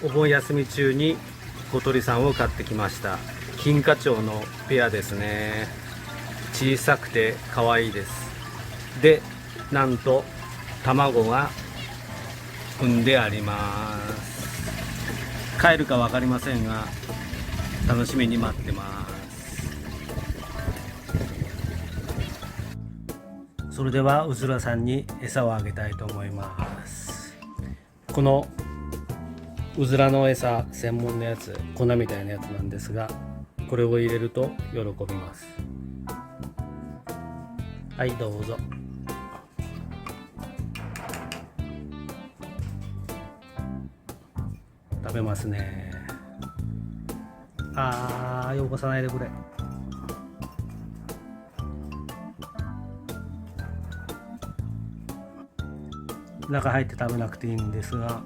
お盆休み中に小鳥さんを買ってきました。金華鳥のペアですね。小さくて可愛いです。で、なんと卵が産んであります。帰るか分かりませんが楽しみに待ってます。それではうずらさんに餌をあげたいと思います。このうずらの餌専門のやつ、粉みたいなやつなんですが、これを入れると喜びます。はい、どうぞ。食べますね。よこさないでくれ。中入って食べなくていいんですが、